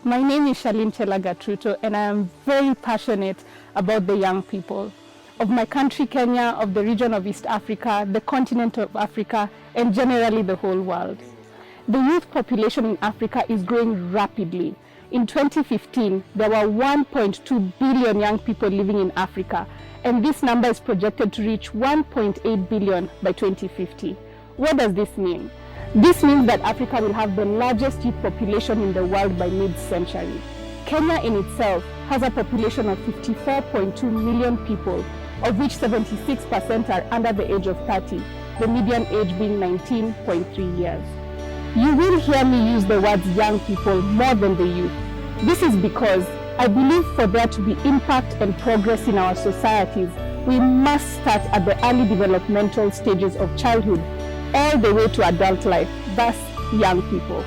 My name is Charlene Chelagatruto, and I am very passionate about the young people of my country, Kenya, of the region of East Africa, the continent of Africa, and generally the whole world. The youth population in Africa is growing rapidly. In 2015, there were 1.2 billion young people living in Africa, and this number is projected to reach 1.8 billion by 2050. What does this mean? This means that Africa will have the largest youth population in the world by mid-century. Kenya in itself has a population of 54.2 million people, of which 76% are under the age of 30, the median age being 19.3 years. You will hear me use the words young people more than the youth. This is because I believe for there to be impact and progress in our societies, we must start at the early developmental stages of childhood all the way to adult life, thus young people.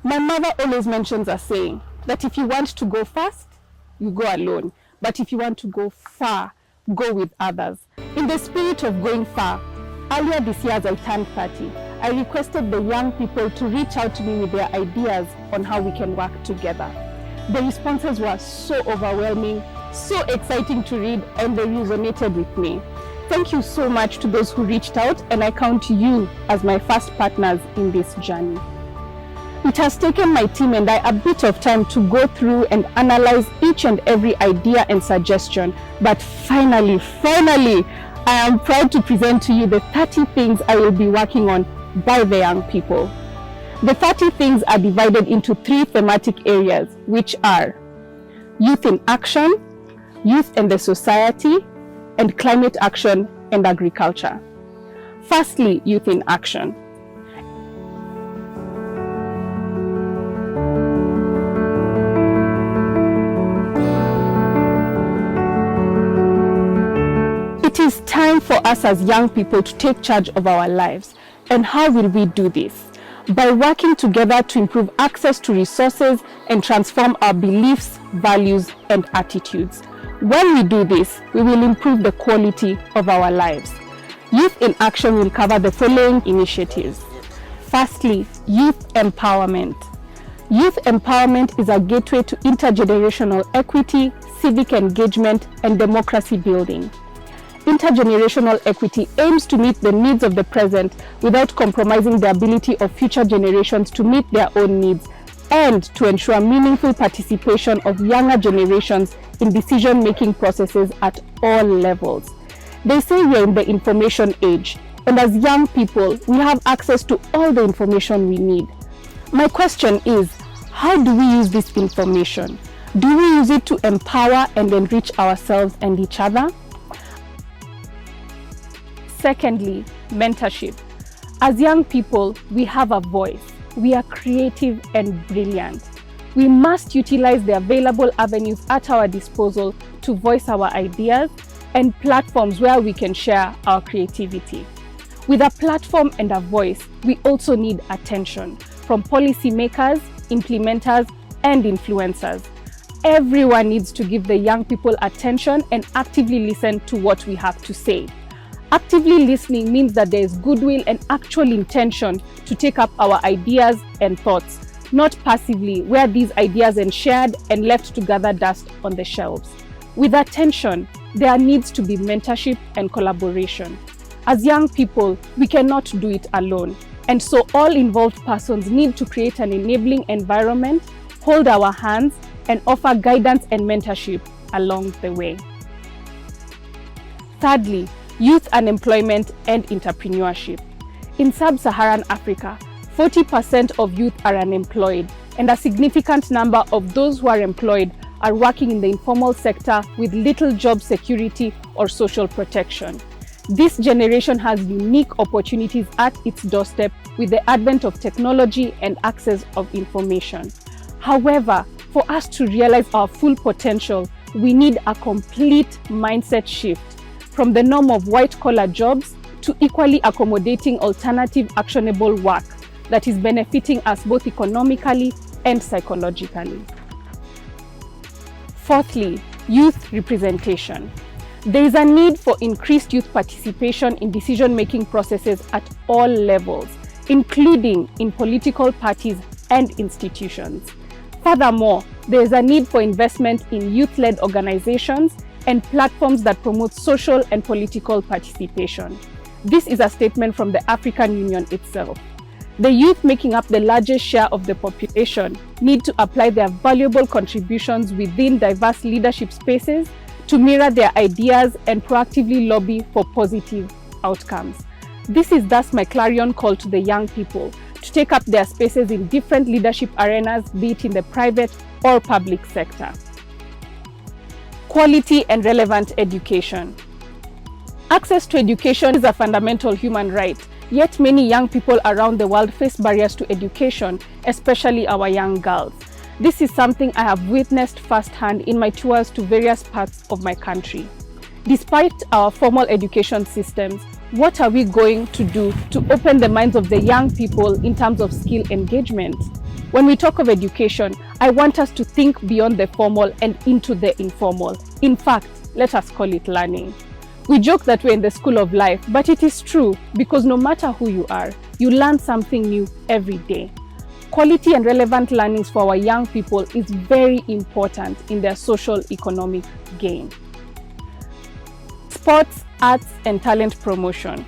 My mother always mentions a saying that if you want to go fast, you go alone. But if you want to go far, go with others. In the spirit of going far, earlier this year as I turned 30, I requested the young people to reach out to me with their ideas on how we can work together. The responses were so overwhelming, so exciting to read, and they resonated with me. Thank you so much to those who reached out, and I count you as my first partners in this journey. It has taken my team and I a bit of time to go through and analyze each and every idea and suggestion, but finally, I am proud to present to you the 30 things I will be working on by the young people. The 30 things are divided into 3 thematic areas, which are youth in action, youth and the society, and climate action and agriculture. Firstly, youth in action. It is time for us as young people to take charge of our lives. And how will we do this? By working together to improve access to resources and transform our beliefs, values, and attitudes. When we do this, we will improve the quality of our lives. Youth in Action will cover the following initiatives. Firstly, youth empowerment. Youth empowerment is a gateway to intergenerational equity, civic engagement, and democracy building. Intergenerational equity aims to meet the needs of the present without compromising the ability of future generations to meet their own needs, and to ensure meaningful participation of younger generations in decision-making processes at all levels. They say we are in the information age, and as young people, we have access to all the information we need. My question is, how do we use this information? Do we use it to empower and enrich ourselves and each other? Secondly, mentorship. As young people, we have a voice. We are creative and brilliant. We must utilize the available avenues at our disposal to voice our ideas and platforms where we can share our creativity. With a platform and a voice, we also need attention from policymakers, implementers, and influencers. Everyone needs to give the young people attention and actively listen to what we have to say. Actively listening means that there is goodwill and actual intention to take up our ideas and thoughts, not passively where these ideas are shared and left to gather dust on the shelves. With attention, there needs to be mentorship and collaboration. As young people, we cannot do it alone, and so all involved persons need to create an enabling environment, hold our hands, and offer guidance and mentorship along the way. Thirdly, youth unemployment and entrepreneurship. In sub-Saharan Africa, 40% of youth are unemployed, and a significant number of those who are employed are working in the informal sector with little job security or social protection. This generation has unique opportunities at its doorstep with the advent of technology and access of information. However, for us to realize our full potential, we need a complete mindset shift from the norm of white-collar jobs to equally accommodating alternative actionable work that is benefiting us both economically and psychologically. Fourthly, youth representation. There is a need for increased youth participation in decision-making processes at all levels, including in political parties and institutions. Furthermore, there is a need for investment in youth-led organizations and platforms that promote social and political participation. This is a statement from the African Union itself. The youth, making up the largest share of the population, need to apply their valuable contributions within diverse leadership spaces to mirror their ideas and proactively lobby for positive outcomes. This is thus my clarion call to the young people to take up their spaces in different leadership arenas, be it in the private or public sector. Quality and relevant education. Access to education is a fundamental human right, yet many young people around the world face barriers to education, especially our young girls. This is something I have witnessed firsthand in my tours to various parts of my country. Despite our formal education systems, what are we going to do to open the minds of the young people in terms of skill engagement? When we talk of education, I want us to think beyond the formal and into the informal. In fact, let us call it learning. We joke that we're in the school of life, but it is true because no matter who you are, you learn something new every day. Quality and relevant learnings for our young people is very important in their social economic gain. Sports, arts, and talent promotion.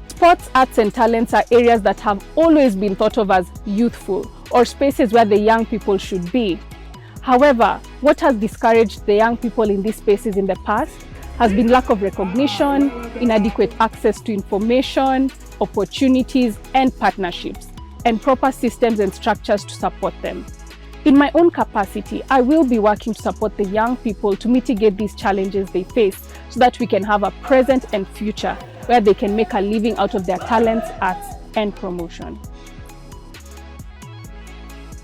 Sports, arts, and talents are areas that have always been thought of as youthful or spaces where the young people should be. However, what has discouraged the young people in these spaces in the past has been lack of recognition, inadequate access to information, opportunities, and partnerships, and proper systems and structures to support them. In my own capacity, I will be working to support the young people to mitigate these challenges they face so that we can have a present and future where they can make a living out of their talents, arts, and promotion.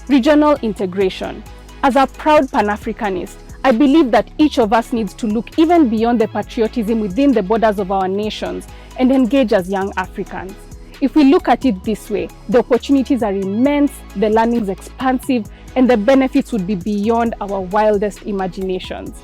Regional integration. As a proud Pan-Africanist, I believe that each of us needs to look even beyond the patriotism within the borders of our nations and engage as young Africans. If we look at it this way, the opportunities are immense, the learning is expansive, and the benefits would be beyond our wildest imaginations.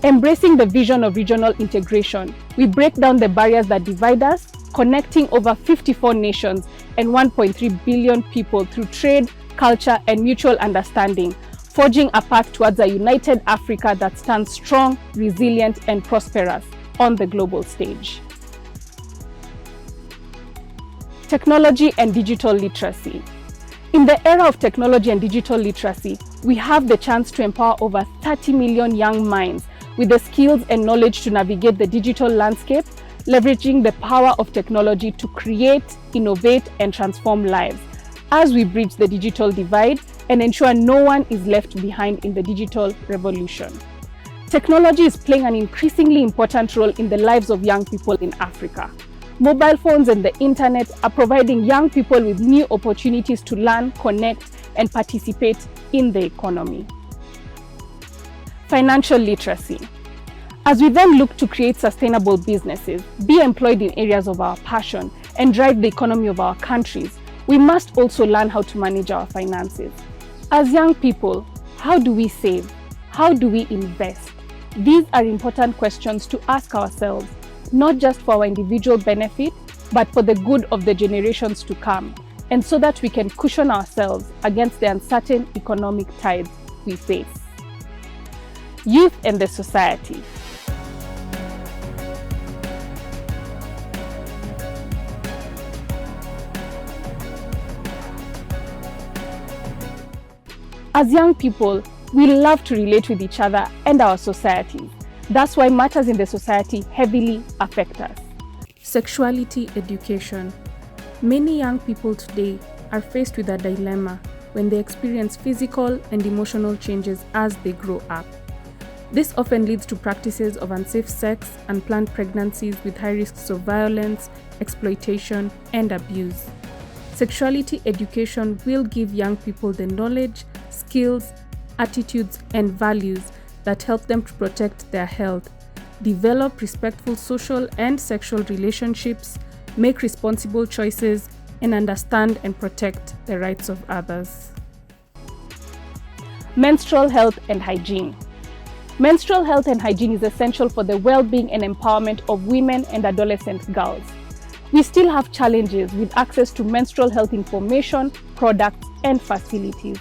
Embracing the vision of regional integration, we break down the barriers that divide us, connecting over 54 nations and 1.3 billion people through trade, culture, and mutual understanding, forging a path towards a united Africa that stands strong, resilient, and prosperous on the global stage. Technology and digital literacy. In the era of technology and digital literacy, we have the chance to empower over 30 million young minds with the skills and knowledge to navigate the digital landscape, leveraging the power of technology to create, innovate, and transform lives as we bridge the digital divide and ensure no one is left behind in the digital revolution. Technology is playing an increasingly important role in the lives of young people in Africa. Mobile phones and the internet are providing young people with new opportunities to learn, connect, and participate in the economy. Financial literacy. As we then look to create sustainable businesses, be employed in areas of our passion, and drive the economy of our countries, we must also learn how to manage our finances. As young people, how do we save? How do we invest? These are important questions to ask ourselves, not just for our individual benefit, but for the good of the generations to come, and so that we can cushion ourselves against the uncertain economic tides we face. Youth and the society. As young people, we love to relate with each other and our societies. That's why matters in the society heavily affect us. Sexuality education. Many young people today are faced with a dilemma when they experience physical and emotional changes as they grow up. This often leads to practices of unsafe sex, unplanned pregnancies with high risks of violence, exploitation, and abuse. Sexuality education will give young people the knowledge, skills, attitudes, and values that help them to protect their health, develop respectful social and sexual relationships, make responsible choices, and understand and protect the rights of others. Menstrual health and hygiene. Menstrual health and hygiene is essential for the well-being and empowerment of women and adolescent girls. We still have challenges with access to menstrual health information, products, and facilities.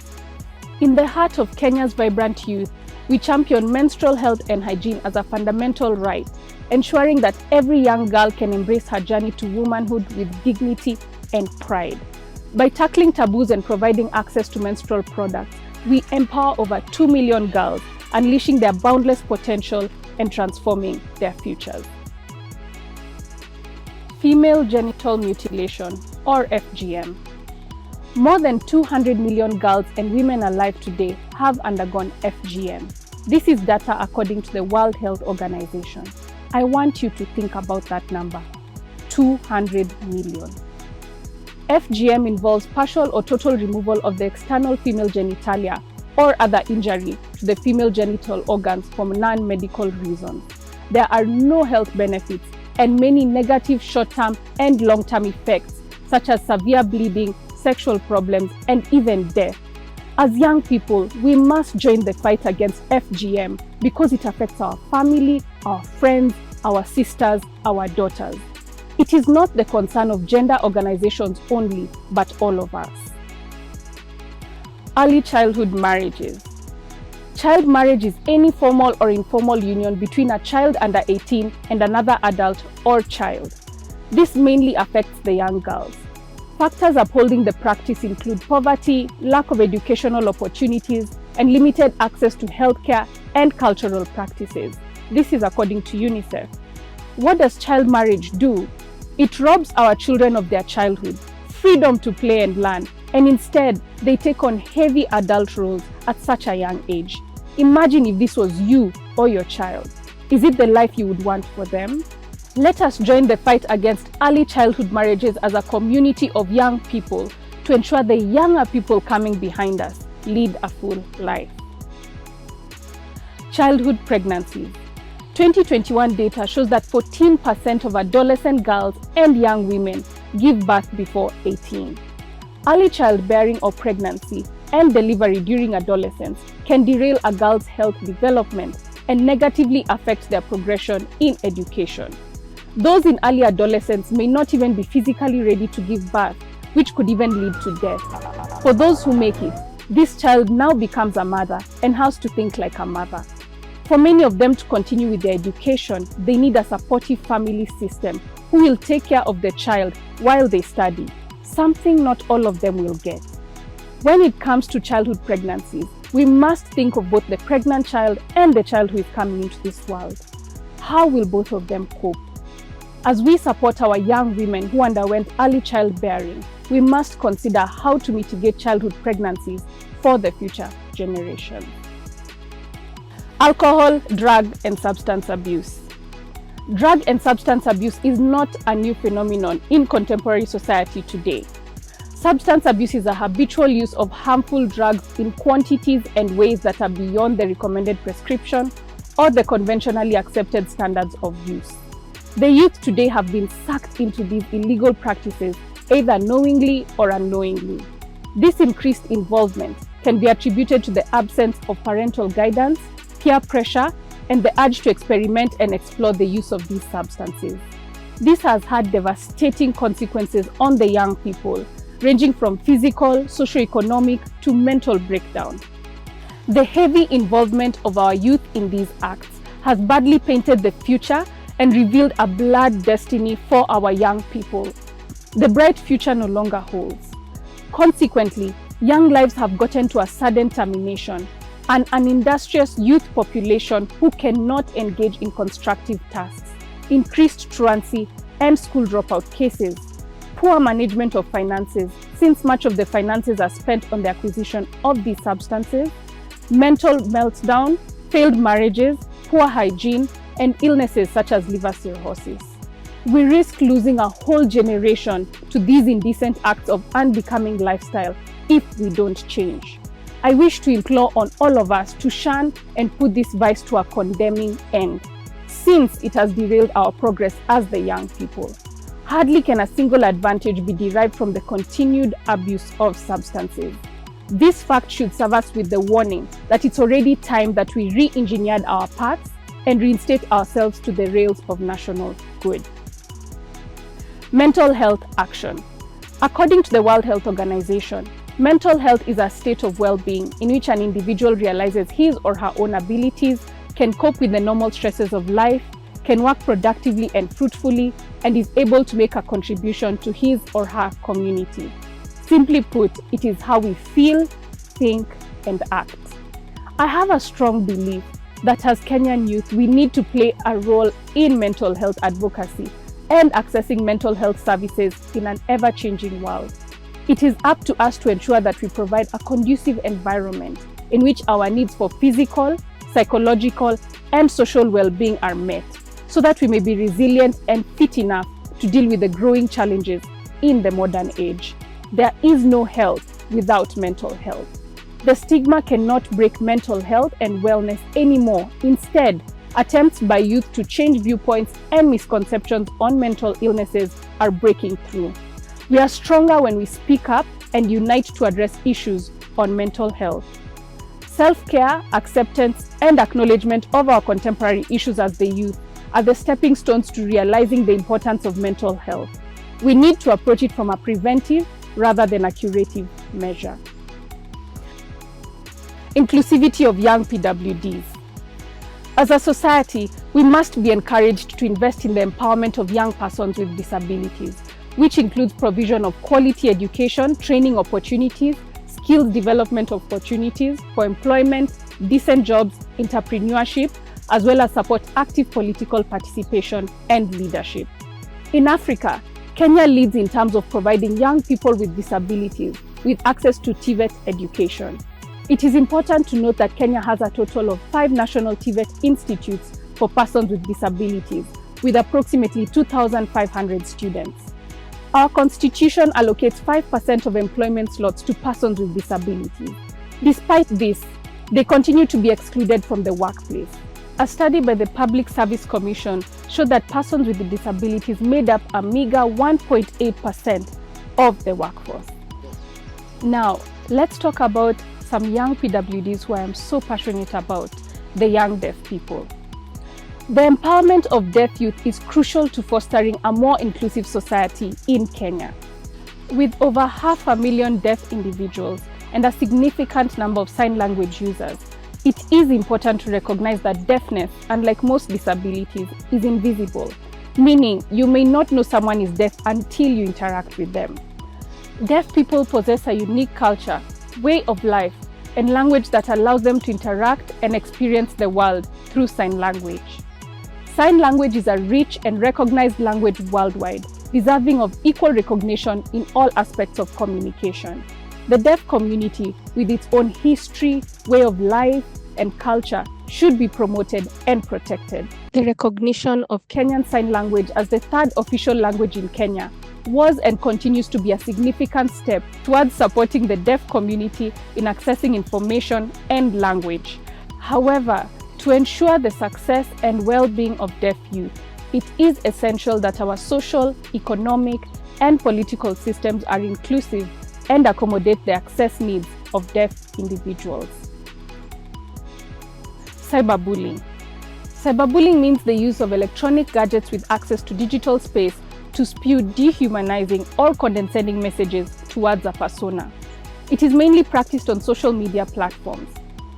In the heart of Kenya's vibrant youth, we champion menstrual health and hygiene as a fundamental right, ensuring that every young girl can embrace her journey to womanhood with dignity and pride. By tackling taboos and providing access to menstrual products, we empower over 2 million girls, unleashing their boundless potential and transforming their futures. Female genital mutilation, or FGM. More than 200 million girls and women alive today have undergone FGM. This is data according to the World Health Organization. I want you to think about that number, 200 million. FGM involves partial or total removal of the external female genitalia or other injury to the female genital organs for non-medical reasons. There are no health benefits and many negative short-term and long-term effects such as severe bleeding, sexual problems, and even death. As young people, we must join the fight against FGM because it affects our family, our friends, our sisters, our daughters. It is not the concern of gender organizations only, but all of us. Early childhood marriages. Child marriage is any formal or informal union between a child under 18 and another adult or child. This mainly affects the young girls. Factors upholding the practice include poverty, lack of educational opportunities, and limited access to healthcare and cultural practices. This is according to UNICEF. What does child marriage do? It robs our children of their childhood, freedom to play and learn, and instead, they take on heavy adult roles at such a young age. Imagine if this was you or your child. Is it the life you would want for them? Let us join the fight against early childhood marriages as a community of young people to ensure the younger people coming behind us lead a full life. Childhood pregnancies. 2021 data shows that 14% of adolescent girls and young women give birth before 18. Early childbearing or pregnancy and delivery during adolescence can derail a girl's health development and negatively affect their progression in education. Those in early adolescence may not even be physically ready to give birth, which could even lead to death. For those who make it, this child now becomes a mother and has to think like a mother. For many of them to continue with their education, they need a supportive family system who will take care of the child while they study, something not all of them will get. When it comes to childhood pregnancies, we must think of both the pregnant child and the child who is coming into this world. How will both of them cope? As we support our young women who underwent early childbearing, we must consider how to mitigate childhood pregnancies for the future generation. Alcohol, drug, and substance abuse. Drug and substance abuse is not a new phenomenon in contemporary society today. Substance abuse is a habitual use of harmful drugs in quantities and ways that are beyond the recommended prescription or the conventionally accepted standards of use. The youth today have been sucked into these illegal practices either knowingly or unknowingly. This increased involvement can be attributed to the absence of parental guidance, peer pressure, and the urge to experiment and explore the use of these substances. This has had devastating consequences on the young people, ranging from physical, socio-economic, to mental breakdown. The heavy involvement of our youth in these acts has badly painted the future and revealed a blurred destiny for our young people. The bright future no longer holds. Consequently, young lives have gotten to a sudden termination, and an industrious youth population who cannot engage in constructive tasks, increased truancy and school dropout cases, poor management of finances, since much of the finances are spent on the acquisition of these substances, mental meltdown, failed marriages, poor hygiene, and illnesses such as liver cirrhosis. We risk losing a whole generation to these indecent acts of unbecoming lifestyle if we don't change. I wish to implore on all of us to shun and put this vice to a condemning end, since it has derailed our progress as the young people. Hardly can a single advantage be derived from the continued abuse of substances. This fact should serve us with the warning that it's already time that we re-engineered our paths and reinstate ourselves to the rails of national good. Mental health action. According to the World Health Organization, Mental health is a state of well-being in which an individual realizes his or her own abilities, can cope with the normal stresses of life, can work productively and fruitfully, and is able to make a contribution to his or her community. Simply put, it is how we feel, think, and act. I have a strong belief that as Kenyan youth, we need to play a role in mental health advocacy and accessing mental health services in an ever-changing world. It is up to us to ensure that we provide a conducive environment in which our needs for physical, psychological, and social well-being are met, so that we may be resilient and fit enough to deal with the growing challenges in the modern age. There is no health without mental health. The stigma cannot break mental health and wellness anymore. Instead, attempts by youth to change viewpoints and misconceptions on mental illnesses are breaking through. We are stronger when we speak up and unite to address issues on mental health. Self-care, acceptance, and acknowledgement of our contemporary issues as the youth are the stepping stones to realizing the importance of mental health. We need to approach it from a preventive rather than a curative measure. Inclusivity of young PWDs. As a society, we must be encouraged to invest in the empowerment of young persons with disabilities, which includes provision of quality education, training opportunities, skills development opportunities for employment, decent jobs, entrepreneurship, as well as support active political participation and leadership. In Africa, Kenya leads in terms of providing young people with disabilities with access to TVET education. It is important to note that Kenya has a total of 5 national TVET institutes for persons with disabilities, with approximately 2,500 students. Our constitution allocates 5% of employment slots to persons with disabilities. Despite this, they continue to be excluded from the workplace. A study by the Public Service Commission showed that persons with disabilities made up a meager 1.8% of the workforce. Now, let's talk about some young PWDs who I am so passionate about, the young deaf people. The empowerment of deaf youth is crucial to fostering a more inclusive society in Kenya. With over 500,000 deaf individuals and a significant number of sign language users, it is important to recognize that deafness, unlike most disabilities, is invisible, meaning you may not know someone is deaf until you interact with them. Deaf people possess a unique culture, way of life, and language that allows them to interact and experience the world through sign language. Sign language is a rich and recognized language worldwide, deserving of equal recognition in all aspects of communication. The deaf community, with its own history, way of life, and culture, should be promoted and protected. The recognition of Kenyan Sign Language as the 3rd official language in Kenya was and continues to be a significant step towards supporting the deaf community in accessing information and language. However, to ensure the success and well-being of deaf youth, it is essential that our social, economic, and political systems are inclusive and accommodate the access needs of deaf individuals. Cyberbullying. Cyberbullying means the use of electronic gadgets with access to digital space to spew dehumanizing or condescending messages towards a persona. It is mainly practiced on social media platforms.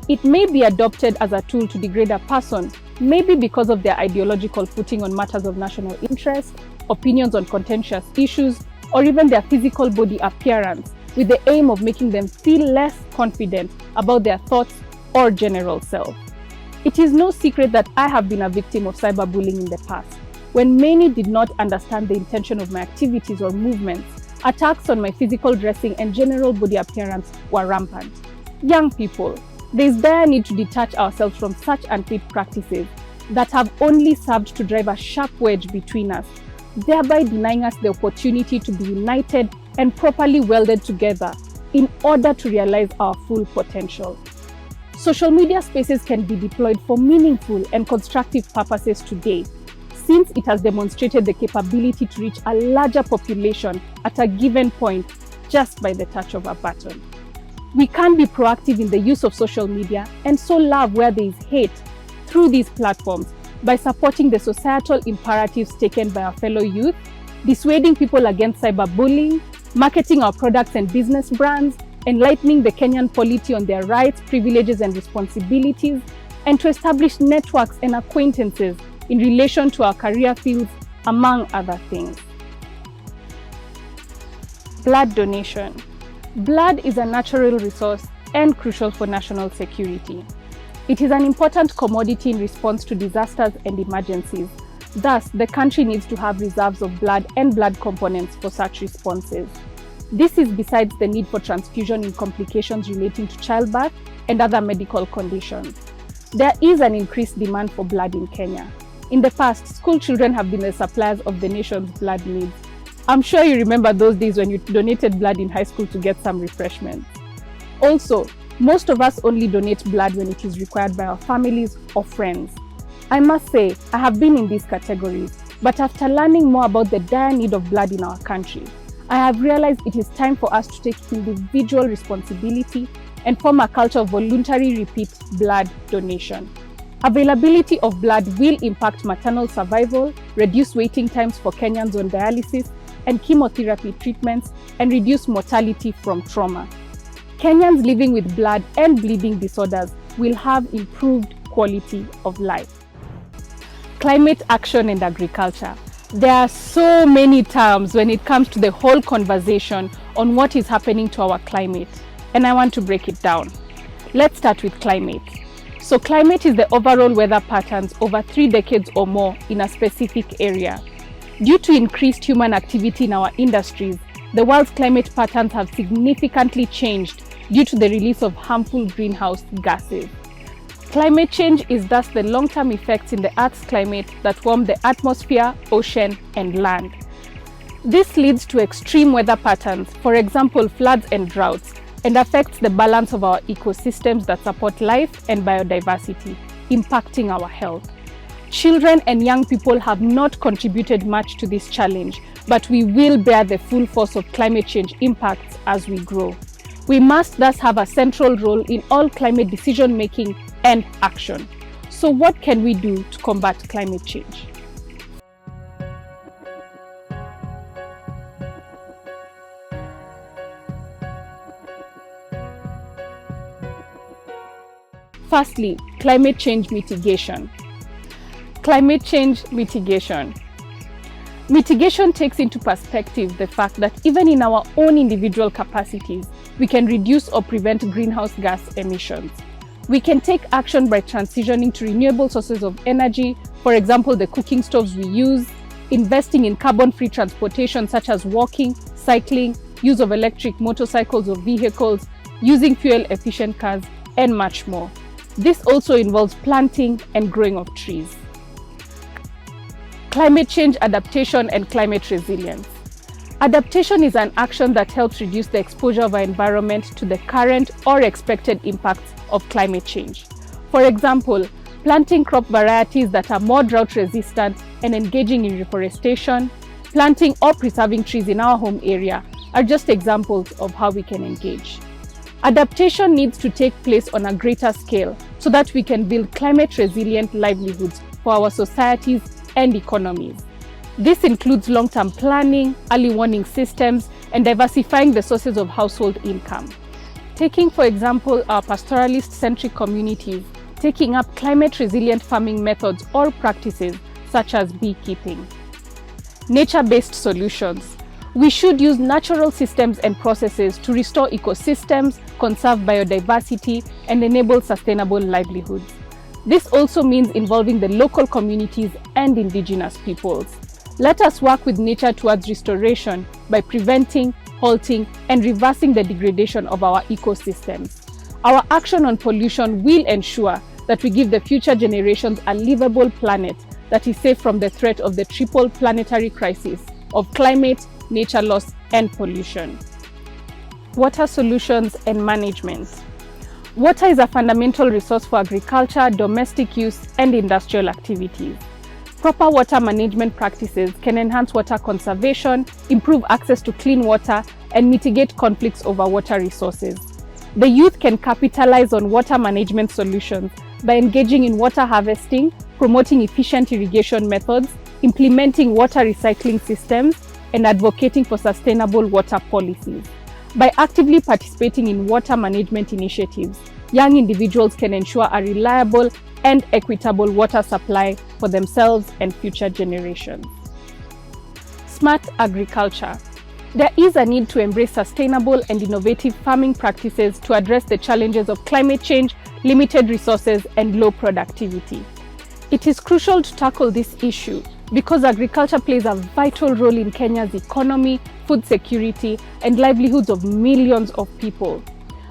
It may be adopted as a tool to degrade a person, maybe because of their ideological footing on matters of national interest, opinions on contentious issues, or even their physical body appearance, with the aim of making them feel less confident about their thoughts or general self. It is no secret that I have been a victim of cyberbullying in the past. When many did not understand the intention of my activities or movements, attacks on my physical dressing and general body appearance were rampant. Young people, there is dire need to detach ourselves from such unfit practices that have only served to drive a sharp wedge between us, thereby denying us the opportunity to be united and properly welded together in order to realize our full potential. Social media spaces can be deployed for meaningful and constructive purposes today, since it has demonstrated the capability to reach a larger population at a given point just by the touch of a button. We can be proactive in the use of social media and sow love where there is hate through these platforms by supporting the societal imperatives taken by our fellow youth, dissuading people against cyberbullying, marketing our products and business brands, enlightening the Kenyan polity on their rights, privileges, and responsibilities, and to establish networks and acquaintances in relation to our career fields, among other things. Blood donation. Blood is a natural resource and crucial for national security. It is an important commodity in response to disasters and emergencies. Thus, the country needs to have reserves of blood and blood components for such responses. This is besides the need for transfusion in complications relating to childbirth and other medical conditions. There is an increased demand for blood in Kenya. In the past, school children have been the suppliers of the nation's blood needs. I'm sure you remember those days when you donated blood in high school to get some refreshments. Also, most of us only donate blood when it is required by our families or friends. I must say, I have been in these categories, but after learning more about the dire need of blood in our country, I have realized it is time for us to take individual responsibility and form a culture of voluntary repeat blood donation. Availability of blood will impact maternal survival, reduce waiting times for Kenyans on dialysis and chemotherapy treatments, and reduce mortality from trauma. Kenyans living with blood and bleeding disorders will have improved quality of life. Climate action and agriculture. There are so many terms when it comes to the whole conversation on what is happening to our climate, and I want to break it down. Let's start with climate. So climate is the overall weather patterns over 3 decades or more in a specific area. Due to increased human activity in our industries, the world's climate patterns have significantly changed due to the release of harmful greenhouse gases. Climate change is thus the long-term effects in the Earth's climate that warm the atmosphere, ocean, and land. This leads to extreme weather patterns, for example floods and droughts, and affects the balance of our ecosystems that support life and biodiversity, impacting our health. Children and young people have not contributed much to this challenge, but we will bear the full force of climate change impacts as we grow. We must thus have a central role in all climate decision-making and action. So what can we do to combat climate change? Firstly, climate change mitigation. Climate change mitigation. Mitigation takes into perspective the fact that even in our own individual capacities, we can reduce or prevent greenhouse gas emissions. We can take action by transitioning to renewable sources of energy, for example, the cooking stoves we use, investing in carbon-free transportation such as walking, cycling, use of electric motorcycles or vehicles, using fuel-efficient cars, and much more. This also involves planting and growing of trees. Climate change adaptation and climate resilience. Adaptation is an action that helps reduce the exposure of our environment to the current or expected impacts of climate change. For example, planting crop varieties that are more drought resistant and engaging in reforestation, planting or preserving trees in our home area are just examples of how we can engage. Adaptation needs to take place on a greater scale so that we can build climate resilient livelihoods for our societies and economies. This includes long-term planning, early warning systems, and diversifying the sources of household income. Taking, for example, our pastoralist-centric communities, taking up climate-resilient farming methods or practices such as beekeeping. Nature-based solutions. We should use natural systems and processes to restore ecosystems, conserve biodiversity, and enable sustainable livelihoods. This also means involving the local communities and indigenous peoples. Let us work with nature towards restoration by preventing, halting, and reversing the degradation of our ecosystems. Our action on pollution will ensure that we give the future generations a livable planet that is safe from the threat of the triple planetary crisis of climate, nature loss, and pollution. Water solutions and management. Water is a fundamental resource for agriculture, domestic use, and industrial activities. Proper water management practices can enhance water conservation, improve access to clean water, and mitigate conflicts over water resources. The youth can capitalize on water management solutions by engaging in water harvesting, promoting efficient irrigation methods, implementing water recycling systems, and advocating for sustainable water policies. By actively participating in water management initiatives, young individuals can ensure a reliable and equitable water supply for themselves and future generations. Smart agriculture. There is a need to embrace sustainable and innovative farming practices to address the challenges of climate change, limited resources, and low productivity. It is crucial to tackle this issue because agriculture plays a vital role in Kenya's economy, food security, and livelihoods of millions of people.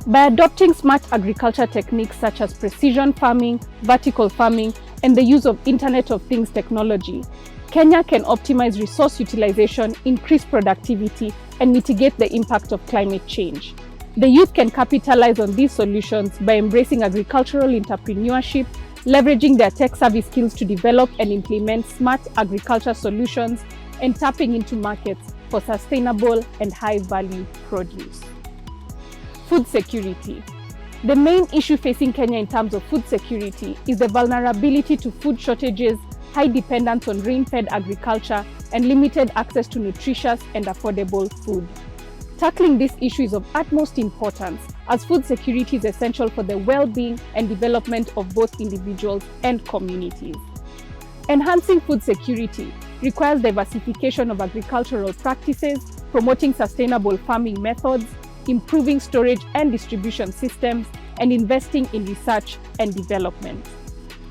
By adopting smart agriculture techniques such as precision farming, vertical farming, and the use of Internet of Things technology, Kenya can optimize resource utilization, increase productivity, and mitigate the impact of climate change. The youth can capitalize on these solutions by embracing agricultural entrepreneurship, leveraging their tech-savvy skills to develop and implement smart agriculture solutions, and tapping into markets for sustainable and high-value produce. Food security. The main issue facing Kenya in terms of food security is the vulnerability to food shortages, high dependence on rain-fed agriculture, and limited access to nutritious and affordable food. Tackling this issue is of utmost importance as food security is essential for the well-being and development of both individuals and communities. Enhancing food security requires diversification of agricultural practices, promoting sustainable farming methods, improving storage and distribution systems, and investing in research and development.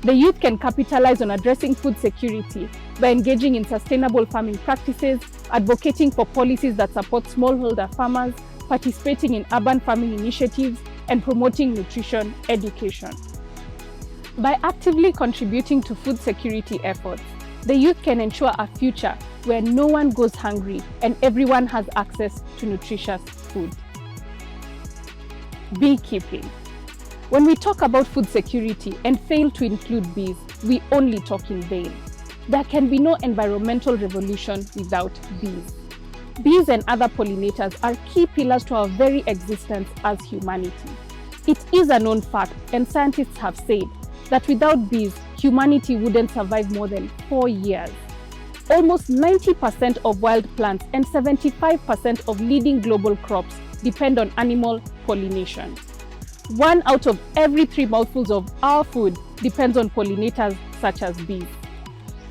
The youth can capitalize on addressing food security by engaging in sustainable farming practices, advocating for policies that support smallholder farmers, participating in urban farming initiatives, and promoting nutrition education. By actively contributing to food security efforts, the youth can ensure a future where no one goes hungry and everyone has access to nutritious food. Beekeeping. When we talk about food security and fail to include bees, we only talk in vain. There can be no environmental revolution without bees. Bees and other pollinators are key pillars to our very existence as humanity. It is a known fact, and scientists have said, that without bees, humanity wouldn't survive more than 4 years. Almost 90% of wild plants and 75% of leading global crops depend on animal pollination. 1 out of every 3 mouthfuls of our food depends on pollinators such as bees.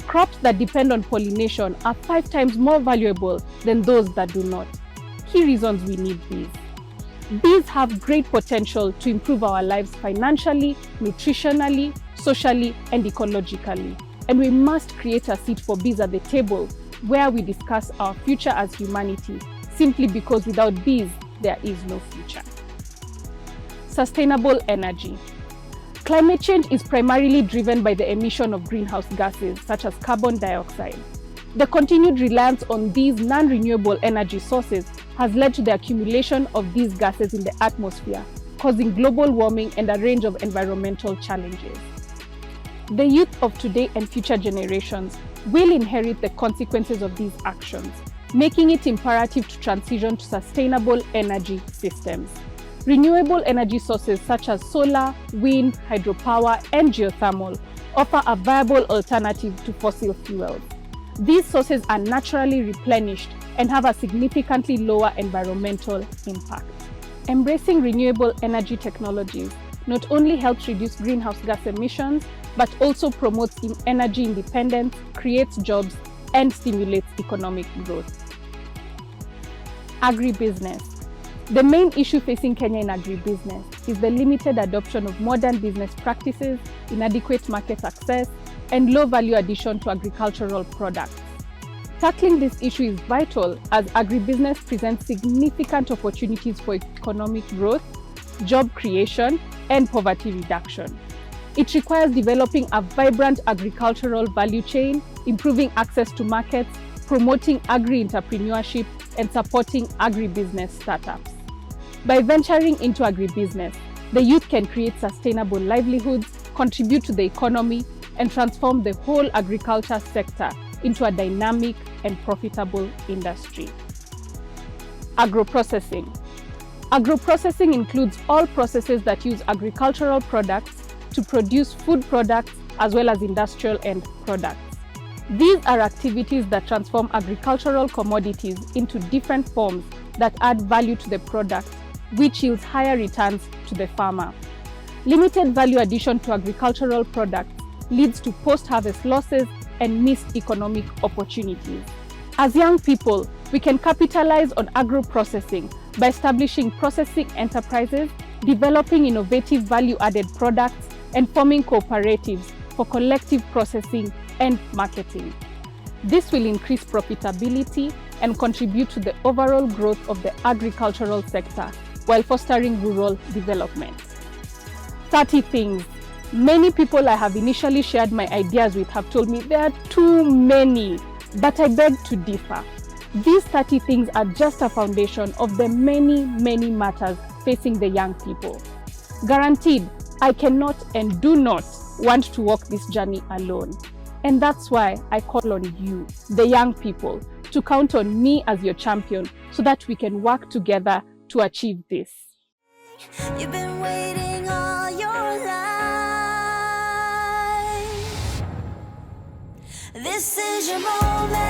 Crops that depend on pollination are 5 times more valuable than those that do not. Key reasons we need bees. Bees have great potential to improve our lives financially, nutritionally, socially, and ecologically. And we must create a seat for bees at the table where we discuss our future as humanity, simply because without bees, there is no future. Sustainable energy. Climate change is primarily driven by the emission of greenhouse gases such as carbon dioxide. The continued reliance on these non-renewable energy sources has led to the accumulation of these gases in the atmosphere, causing global warming and a range of environmental challenges. The youth of today and future generations will inherit the consequences of these actions, making it imperative to transition to sustainable energy systems. Renewable energy sources such as solar, wind, hydropower, and geothermal offer a viable alternative to fossil fuels. These sources are naturally replenished and have a significantly lower environmental impact. Embracing renewable energy technologies not only helps reduce greenhouse gas emissions, but also promotes energy independence, creates jobs, and stimulates economic growth. Agribusiness. The main issue facing Kenya in agribusiness is the limited adoption of modern business practices, inadequate market access, and low value addition to agricultural products. Tackling this issue is vital as agribusiness presents significant opportunities for economic growth, job creation, and poverty reduction. It requires developing a vibrant agricultural value chain, improving access to markets, promoting agri-entrepreneurship, and supporting agribusiness startups. By venturing into agribusiness, the youth can create sustainable livelihoods, contribute to the economy, and transform the whole agriculture sector into a dynamic and profitable industry. Agro-processing. Agro-processing includes all processes that use agricultural products to produce food products as well as industrial end products. These are activities that transform agricultural commodities into different forms that add value to the product, which yields higher returns to the farmer. Limited value addition to agricultural products leads to post-harvest losses and missed economic opportunities. As young people, we can capitalize on agro-processing by establishing processing enterprises, developing innovative value-added products, and forming cooperatives for collective processing and marketing. This will increase profitability and contribute to the overall growth of the agricultural sector while fostering rural development. 30 things. Many people I have initially shared my ideas with have told me there are too many, but I beg to differ. These 30 things are just a foundation of the many, many matters facing the young people. Guaranteed, I cannot and do not want to walk this journey alone. And that's why I call on you, the young people, to count on me as your champion so that we can work together to achieve this. You've been waiting all your life. This is your moment.